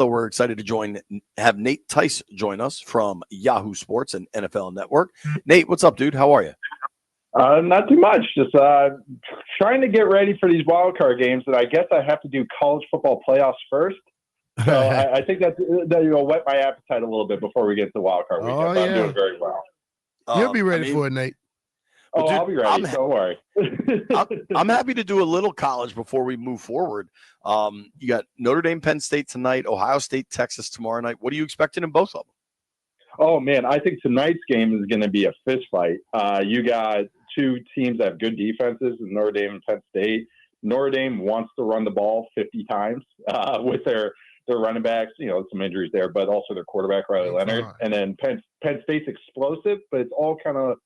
So we're excited to have Nate Tice join us from Yahoo Sports and NFL Network. Nate, what's up, dude? How are you? Not too much. Just trying to get ready for these wild card games, and I guess I have to do college football playoffs first. So I think that will whet my appetite a little bit before we get to the wild card weekend. But I'm doing very well. You'll be ready for it, Nate. Well, dude, I'll be ready. Don't worry. I'm happy to do a little college before we move forward. You got Notre Dame, Penn State tonight, Ohio State, Texas tomorrow night. What are you expecting in both of them? Oh, man, I think tonight's game is going to be a fist fight. You got two teams that have good defenses, Notre Dame and Penn State. Notre Dame wants to run the ball 50 times with their running backs, some injuries there, but also their quarterback, Riley Leonard. And then Penn State's explosive, but it's all kind of,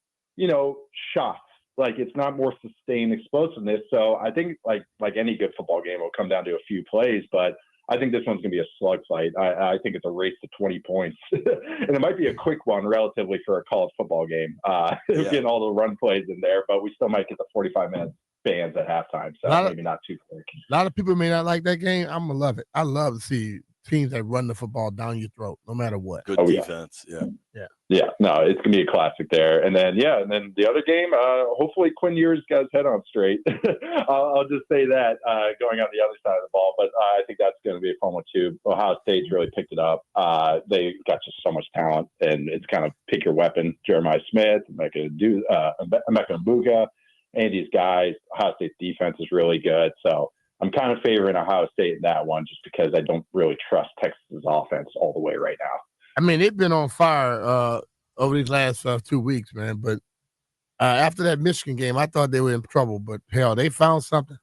shots. Like, it's not more sustained explosiveness. So I think like any good football game, will come down to a few plays, but I think this one's going to be a slug fight. I think it's a race to 20 points. And it might be a quick one relatively for a college football game, getting all the run plays in there, but we still might get the 45-minute fans at halftime, so maybe not too quick. A lot of people may not like that game. I'm going to love it. I love to see teams that run the football down your throat, no matter what. Good defense, Yeah, no, it's going to be a classic there. And then the other game, hopefully Quinn Ewers got his head on straight. I'll just say that going on the other side of the ball. But I think that's going to be a fun one, too. Ohio State's really picked it up. They got just so much talent, and it's kind of pick your weapon. Jeremiah Smith, Emeka Mbuga, and these guys. Ohio State's defense is really good. So I'm kind of favoring Ohio State in that one just because I don't really trust Texas's offense all the way right now. I mean, they've been on fire over these last 2 weeks, man. But after that Michigan game, I thought they were in trouble. But, hell, they found something.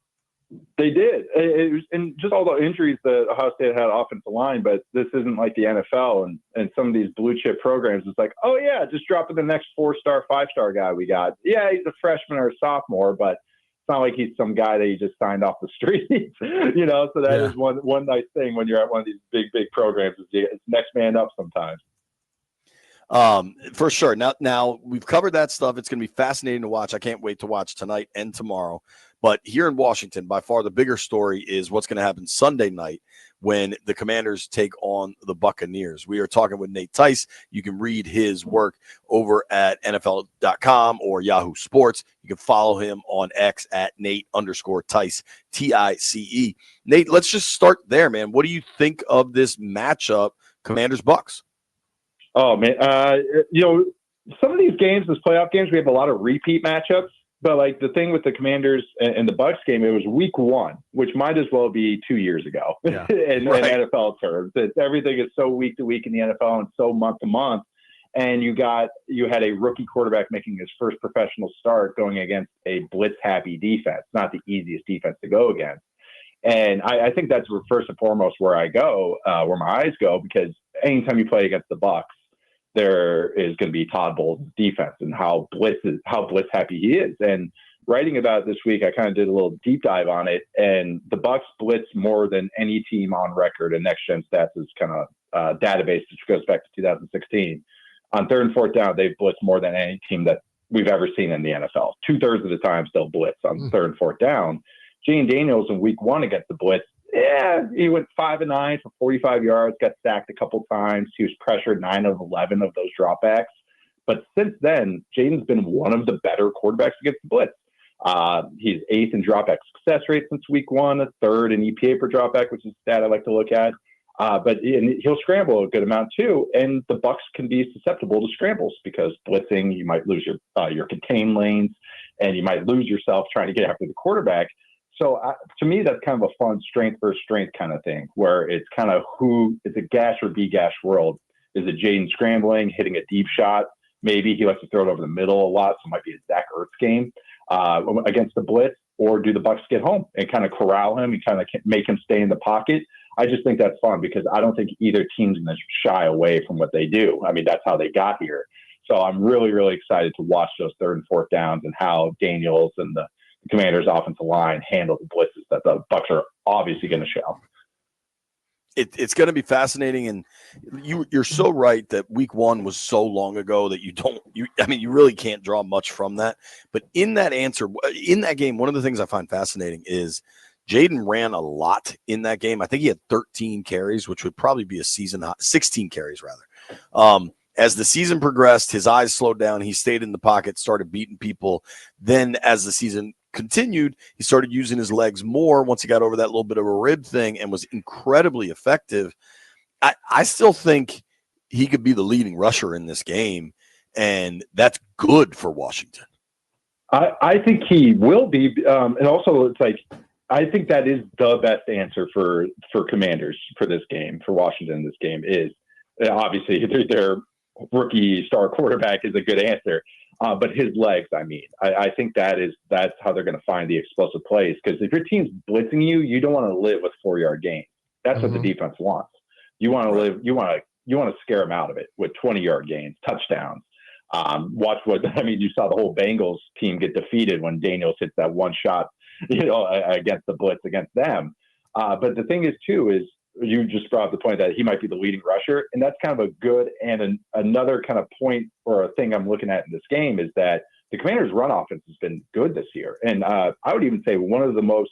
They did. It was, and just all the injuries that Ohio State had offensive line, but this isn't like the NFL and some of these blue-chip programs. It's like, oh, yeah, just drop in the next 4-star, 5-star guy we got. Yeah, he's a freshman or a sophomore, but it's not like he's some guy that you just signed off the street, So that is one nice thing when you're at one of these big programs is it's next man up sometimes. For sure. Now we've covered that stuff. It's going to be fascinating to watch. I can't wait to watch tonight and tomorrow. But here in Washington, by far the bigger story is what's going to happen Sunday night when the Commanders take on the Buccaneers. We are talking with Nate Tice. You can read his work over at NFL.com or Yahoo Sports. You can follow him on X at Nate_Tice, Tice. Nate, let's just start there, man. What do you think of this matchup, Commanders-Bucs? Oh, man. Some of these games, these playoff games, we have a lot of repeat matchups. But, like, the thing with the Commanders and the Bucs game, it was week 1, which might as well be 2 years ago in NFL terms. Everything is so week to week in the NFL and so month to month. And you had a rookie quarterback making his first professional start going against a blitz-happy defense, not the easiest defense to go against. And I think that's first and foremost where where my eyes go, because anytime you play against the Bucs, there is going to be Todd Bowles' defense and how blitz happy he is. And writing about it this week, I kind of did a little deep dive on it, and the Bucs blitz more than any team on record. And Next Gen Stats is kind of database which goes back to 2016. On third and fourth down, they've blitzed more than any team that we've ever seen in the NFL. 2/3 of the time, still blitz on third and fourth down. Jane Daniels in week 1 against the blitz. Yeah, he went 5 of 9 for 45 yards, got sacked a couple times. He was pressured 9 of 11 of those dropbacks. But since then, Jaden's been one of the better quarterbacks against the blitz. He's 8th in dropback success rate since week 1, 3rd in EPA per dropback, which is a stat I like to look at. But he'll scramble a good amount too. And the Bucs can be susceptible to scrambles because blitzing, you might lose your contained lanes, and you might lose yourself trying to get after the quarterback. So to me, that's kind of a fun strength versus strength kind of thing, where it's kind of it's a gash or be gash world. Is it Jaden scrambling, hitting a deep shot? Maybe he likes to throw it over the middle a lot, so it might be a Zach Ertz game against the blitz. Or do the Bucs get home and kind of corral him and kind of make him stay in the pocket? I just think that's fun because I don't think either team's going to shy away from what they do. I mean, that's how they got here. So I'm really, really excited to watch those third and fourth downs and how Daniels and the Commanders' offensive line handle the blitzes that the Bucs are obviously going to show. It's going to be fascinating, and you're so right that week 1 was so long ago that you really can't draw much from that. But in that game, one of the things I find fascinating is Jaden ran a lot in that game. I think he had 13 carries, which would probably be a season high, 16 carries rather. As the season progressed, his eyes slowed down. He stayed in the pocket, started beating people. Then as the season continued, he started using his legs more once he got over that little bit of a rib thing and was incredibly effective. I still think he could be the leading rusher in this game, and that's good for Washington. I think he will be. And also, it's like, I think that is the best answer for Commanders for this game, for Washington. This game is obviously their rookie star quarterback is a good answer, but his legs. I mean, I think that's how they're going to find the explosive plays. Because if your team's blitzing you, you don't want to live with 4-yard gains. That's what the defense wants. You want to live. You want to scare them out of it with 20-yard gains, touchdowns. Watch what I mean. You saw the whole Bengals team get defeated when Daniels hits that one shot, against the blitz against them. But the thing is, too, is you just brought up the point that he might be the leading rusher, and that's kind of a good and another kind of point or a thing I'm looking at in this game is that the Commanders' run offense has been good this year, and I would even say one of the most,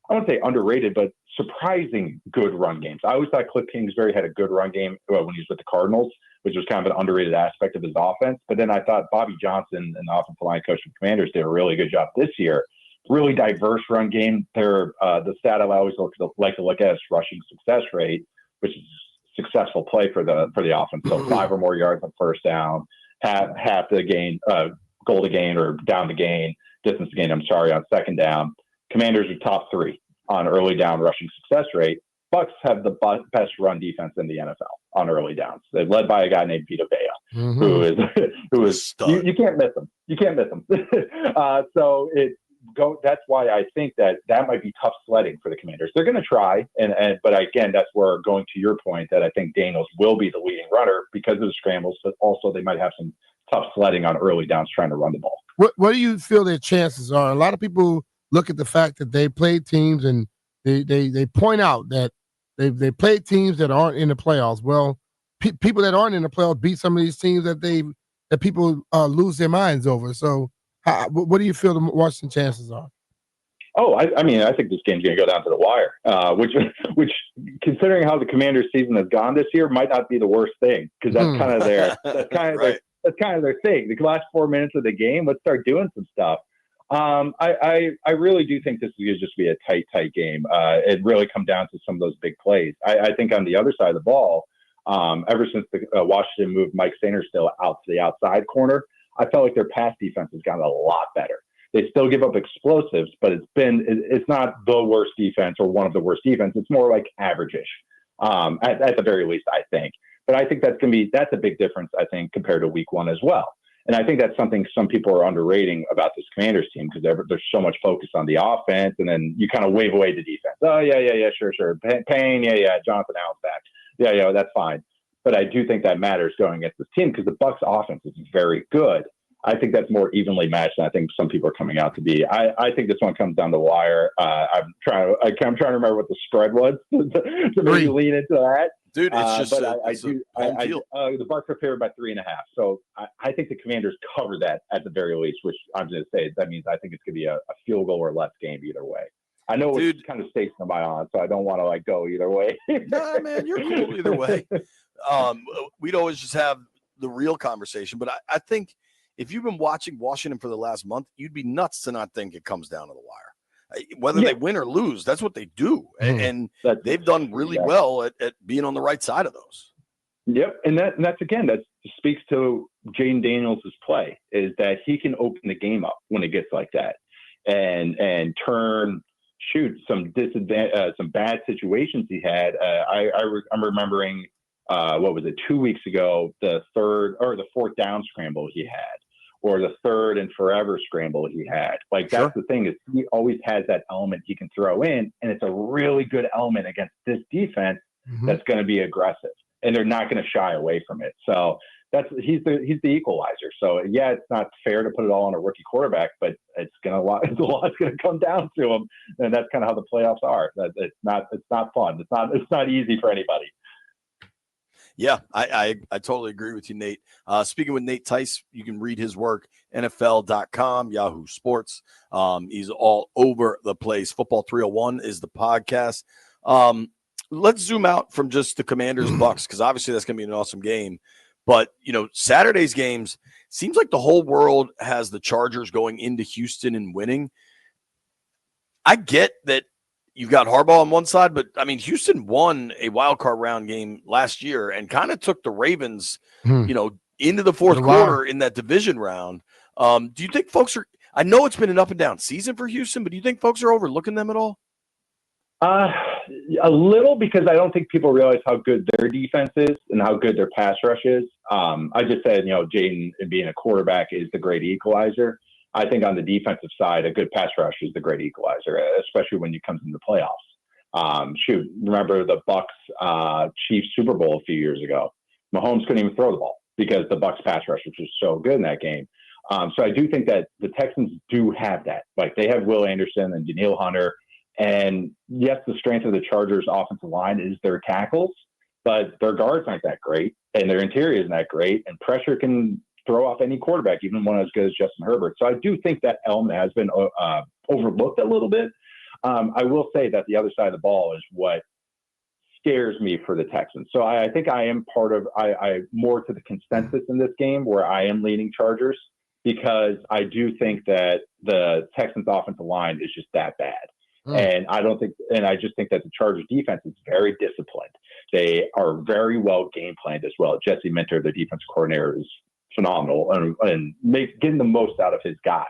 I wouldn't say underrated, but surprising good run games. I always thought Cliff Kingsbury had a good run game when he was with the Cardinals, which was kind of an underrated aspect of his offense. But then I thought Bobby Johnson and the offensive line coach of the Commanders did a really good job this year. Really diverse run game. The stat I always like to look at is rushing success rate, which is a successful play for the offense. So 5 or more yards on first down, half the gain, goal to gain or down to gain, distance to gain, on second down. Commanders are top 3 on early down rushing success rate. Bucs have the best run defense in the NFL on early downs. They're led by a guy named Vita Vea, who is you can't miss him. You can't miss him. That's why I think that might be tough sledding for the Commanders. They're going to try, but again, that's where going to your point that I think Daniels will be the leading runner because of the scrambles, but also they might have some tough sledding on early downs trying to run the ball. What do you feel their chances are? A lot of people look at the fact that they played teams and they point out that they played teams that aren't in the playoffs. Well, people that aren't in the playoffs beat some of these teams that people lose their minds over. So, what do you feel the Washington chances are? Oh, I mean, I think this game's going to go down to the wire, which, considering how the Commanders' season has gone this year, might not be the worst thing because that's kind of that's kind of their thing. The last 4 minutes of the game, let's start doing some stuff. I really do think this is going to just be a tight game. It really come down to some of those big plays. I think on the other side of the ball, ever since the Washington moved Mike Sainristil out to the outside corner, I felt like their pass defense has gotten a lot better. They still give up explosives, but it's not the worst defense or one of the worst defense. It's more like average-ish, at the very least, I think. But I think that's a big difference, I think, compared to week 1 as well. And I think that's something some people are underrating about this Commanders team because there's so much focus on the offense, and then you kind of wave away the defense. Oh, yeah, sure. Payne, yeah, Jonathan Allen's back. Yeah, that's fine. But I do think that matters going against this team because the Bucs offense is very good. I think that's more evenly matched than I think some people are coming out to be. I think this one comes down the wire. I'm trying to remember what the spread was to maybe lean into that. Dude, it's just the Bucs are favored by 3.5. So I think the Commanders cover that at the very least, which I'm going to say that means I think it's going to be a field goal or less game either way. I know it's kind of stakes am I on, so I don't want to go either way. Nah, man, you're cool either way. We'd always just have the real conversation, but I think if you've been watching Washington for the last month, you'd be nuts to not think it comes down to the wire. Whether they win or lose, that's what they do. And they've done really well at being on the right side of those. Yep. And that's again, that speaks to Jaden Daniels' play, is that he can open the game up when it gets like that and turn some bad situations he had. I'm remembering, 2 weeks ago, the 4th down scramble he had, or the 3rd and forever scramble he had. Like, that's the thing, is he always has that element he can throw in, and it's a really good element against this defense that's going to be aggressive, and they're not going to shy away from it. So he's the equalizer. So yeah, it's not fair to put it all on a rookie quarterback, but it's a lot's going to come down to him, and that's kind of how the playoffs are. It's not fun. It's not easy for anybody. Yeah, I totally agree with you, Nate. Speaking with Nate Tice, you can read his work, NFL.com, Yahoo Sports. He's all over the place. Football 301 is the podcast. Let's zoom out from just the Commanders Bucks, because obviously that's going to be an awesome game. But, Saturday's games, seems like the whole world has the Chargers going into Houston and winning. I get that you've got Harbaugh on one side, but I mean, Houston won a wild card round game last year and kind of took the Ravens, into the fourth quarter in that division round. Do you think folks are? I know it's been an up and down season for Houston, but do you think folks are overlooking them at all? A little, because I don't think people realize how good their defense is and how good their pass rush is. I just said, Jaden being a quarterback is the great equalizer. I think on the defensive side, a good pass rush is the great equalizer, especially when you come into the playoffs. Remember the Bucks Chiefs Super Bowl a few years ago? Mahomes couldn't even throw the ball because the Bucks pass rush was just so good in that game. So I do think that the Texans do have that. Like, they have Will Anderson and Daniil Hunter. And yes, the strength of the Chargers offensive line is their tackles, but their guards aren't that great and their interior isn't that great. And pressure can throw off any quarterback, even one as good as Justin Herbert. So I do think that element has been overlooked a little bit. I will say that the other side of the ball is what scares me for the Texans. So I think I am I more to the consensus in this game, where I am leaning Chargers, because I do think that the Texans offensive line is just that bad. And I just think that the Chargers defense is very disciplined. They are very well game planned as well. Jesse Minter, the defense coordinator, is phenomenal and getting the most out of his guys.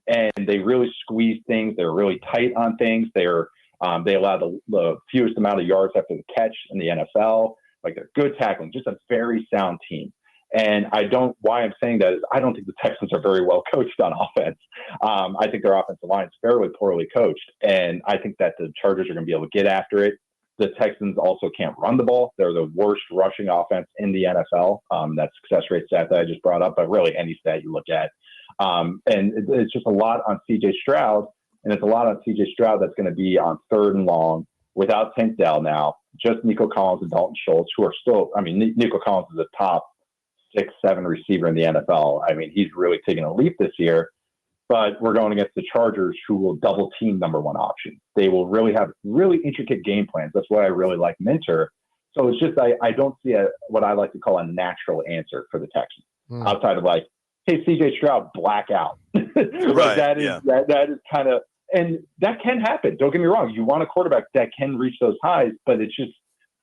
And they really squeeze things. They're really tight on things. They allow the fewest amount of yards after the catch in the NFL. Like, they're good tackling, just a very sound team. And why I'm saying that is I don't think the Texans are very well coached on offense. I think their offensive line is fairly poorly coached. And I think that the Chargers are going to be able to get after it. The Texans also can't run the ball. They're the worst rushing offense in the NFL. That success rate stat that I just brought up, but really any stat you look at. And it's just a lot on C.J. Stroud. And it's a lot on C.J. Stroud that's going to be on 3rd and long without Tank Dell now. Just Nico Collins and Dalton Schultz, who are still, Nico Collins is a top 6-7 receiver in the NFL. He's really taken a leap this year, but we're going against the Chargers, who will double team number one option. They will really have really intricate game plans. That's why I really like Minter. So it's just, I don't see what I like to call a natural answer for the Texans outside of like, hey, CJ Stroud, black out. Right. That is kind of, and that can happen. Don't get me wrong. You want a quarterback that can reach those highs, but it's just,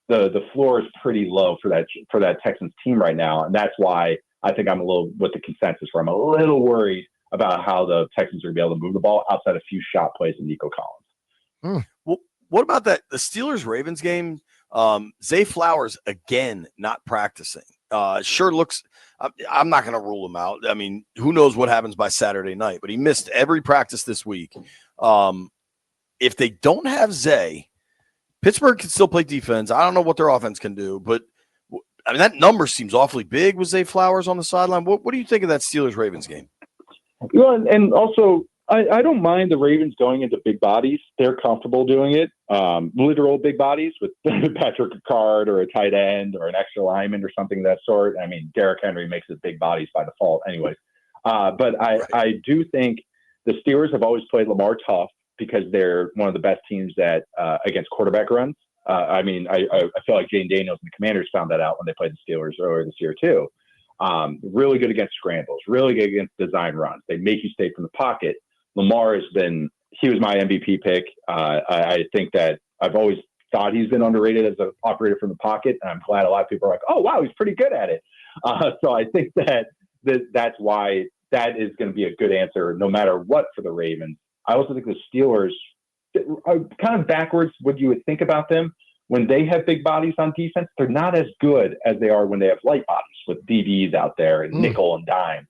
the floor is pretty low for that Texans team right now. And that's why I think I'm a little with the consensus where I'm a little worried about how the Texans are going to be able to move the ball outside a few shot plays of Nico Collins. Well, what about that? The Steelers-Ravens game, Zay Flowers, again, not practicing. Sure looks – I'm not going to rule him out. Who knows what happens by Saturday night, but he missed every practice this week. If they don't have Zay – Pittsburgh can still play defense. I don't know what their offense can do, but that number seems awfully big with Zay Flowers on the sideline. What do you think of that Steelers-Ravens game? Well, and also, I don't mind the Ravens going into big bodies. They're comfortable doing it. Literal big bodies with Patrick Ricard or a tight end or an extra lineman or something of that sort. Derrick Henry makes it big bodies by default anyways. But I do think the Steelers have always played Lamar tough, because they're one of the best teams that against quarterback runs. I feel like Jane Daniels and the Commanders found that out when they played the Steelers earlier this year too. Really good against scrambles, really good against design runs. They make you stay from the pocket. Lamar he was my MVP pick. I think that I've always thought he's been underrated as an operator from the pocket, and I'm glad a lot of people are like, oh, wow, he's pretty good at it. So I think that's why that is going to be a good answer no matter what for the Ravens. I also think the Steelers are kind of backwards what you would think about them. When they have big bodies on defense, they're not as good as they are when they have light bodies with DBs out there and nickel and dime,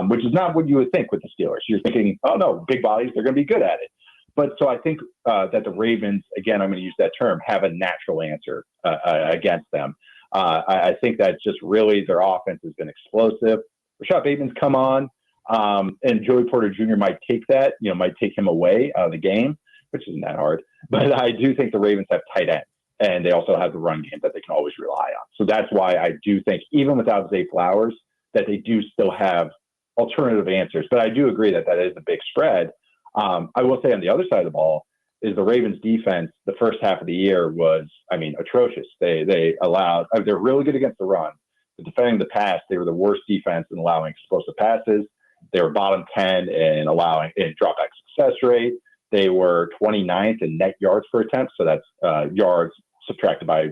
which is not what you would think with the Steelers. You're thinking, oh, no, big bodies, they're going to be good at it. But so I think that the Ravens, again, I'm going to use that term, have a natural answer against them. I think that just really their offense has been explosive. Rashad Bateman's come on. And Joey Porter Jr. might take that, might take him away out of the game, which isn't that hard. But I do think the Ravens have tight ends, and they also have the run game that they can always rely on. So that's why I do think, even without Zay Flowers, that they do still have alternative answers. But I do agree that that is a big spread. I will say on the other side of the ball is the Ravens defense, the first half of the year was, atrocious. They allowed, they're really good against the run. But defending the pass, they were the worst defense in allowing explosive passes. They were bottom 10 in allowing in dropback success rate. They were 29th in net yards per attempt. So that's yards subtracted by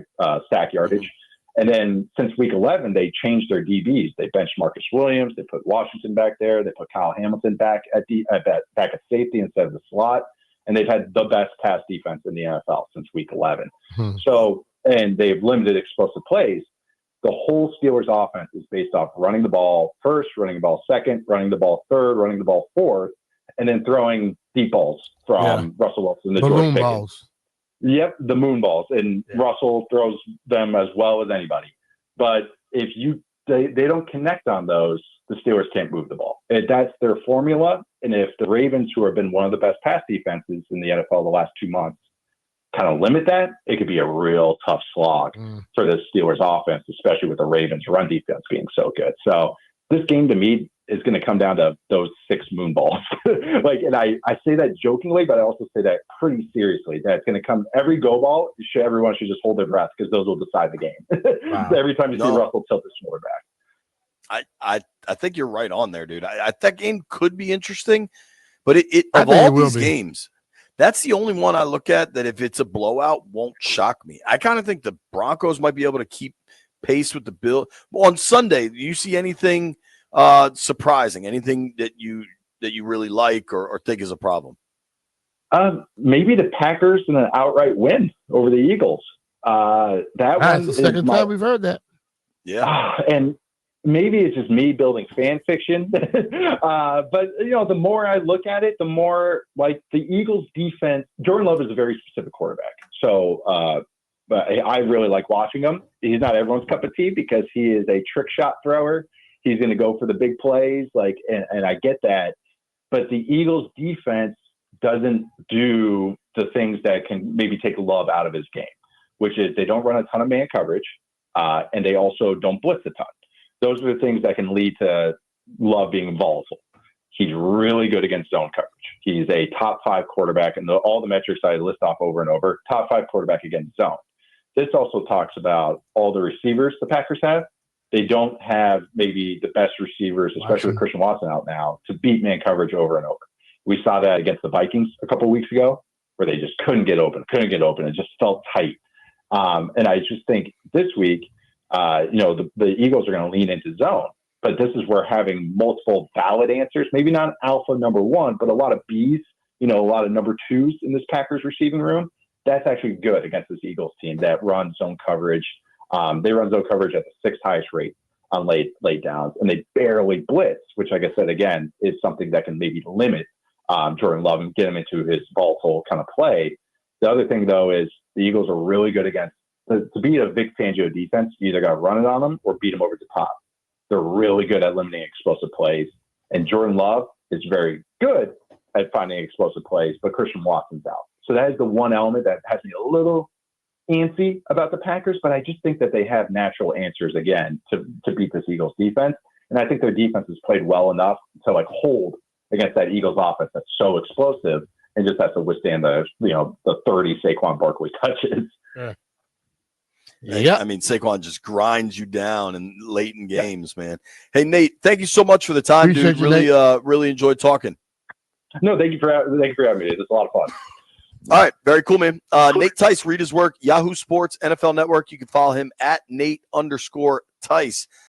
sack yardage. And then since week 11, they changed their DBs. They benched Marcus Williams. They put Washington back there. They put Kyle Hamilton back at safety instead of the slot. And they've had the best pass defense in the NFL since week 11. So, and they've limited explosive plays. The whole Steelers offense is based off running the ball first, running the ball second, running the ball third, running the ball fourth, and then throwing deep balls from Russell Wilson to George Pickens. Balls. Yep, the moon balls, and Russell throws them as well as anybody. But if they don't connect on those, the Steelers can't move the ball. That's their formula. And if the Ravens, who have been one of the best pass defenses in the NFL the last 2 months, kind of limit that, it could be a real tough slog for the Steelers offense, especially with the Ravens run defense being so good. So this game to me is going to come down to those 6 moon balls. And I say that jokingly, but I also say that pretty seriously. That's going to come every go ball. Everyone should just hold their breath because those will decide the game. Wow. Every time you see Russell tilt his shoulder back. I think you're right on there, dude. That game could be interesting, but of all these games, that's the only one I look at that if it's a blowout won't shock me. I kind of think the Broncos might be able to keep pace with the Bills. On Sunday, do you see anything surprising? Anything that you really like or think is a problem? Maybe the Packers in an outright win over the Eagles. That's the second time we've heard that. Yeah, and maybe it's just me building fan fiction. But the more I look at it, the more like the Eagles defense. Jordan Love is a very specific quarterback, so. But I really like watching him. He's not everyone's cup of tea because he is a trick shot thrower. He's going to go for the big plays, and I get that. But the Eagles defense doesn't do the things that can maybe take Love out of his game, which is they don't run a ton of man coverage, and they also don't blitz a ton. Those are the things that can lead to Love being volatile. He's really good against zone coverage. He's a top 5 quarterback, and all the metrics I list off over and over, top 5 quarterback against zone. This also talks about all the receivers the Packers have. They don't have maybe the best receivers, especially with Christian Watson out now, to beat man coverage over and over. We saw that against the Vikings a couple of weeks ago, where they just couldn't get open. It just felt tight. And I just think this week, the Eagles are going to lean into zone. But this is where having multiple valid answers, maybe not alpha number 1, but a lot of Bs, a lot of number 2s in this Packers receiving room, that's actually good against this Eagles team that runs zone coverage. They run zone coverage at the 6th highest rate on late downs, and they barely blitz, which, like I said, again, is something that can maybe limit Jordan Love and get him into his volatile kind of play. The other thing, though, is the Eagles are really good against to beat a Vic Fangio defense. You either got to run it on them or beat them over the top. They're really good at limiting explosive plays, and Jordan Love is very good at finding explosive plays, but Christian Watson's out. So that is the one element that has me a little antsy about the Packers, but I just think that they have natural answers again to beat this Eagles defense. And I think their defense has played well enough to hold against that Eagles offense that's so explosive and just has to withstand the 30 Saquon Barkley touches. Yeah. I mean, Saquon just grinds you down in late in games, man. Hey, Nate, thank you so much for the time, Appreciate dude. Really enjoyed talking. No, thank you for having me. It's a lot of fun. All right. Very cool, man. Nate Tice, read his work, Yahoo Sports, NFL Network. You can follow him at Nate_Tice.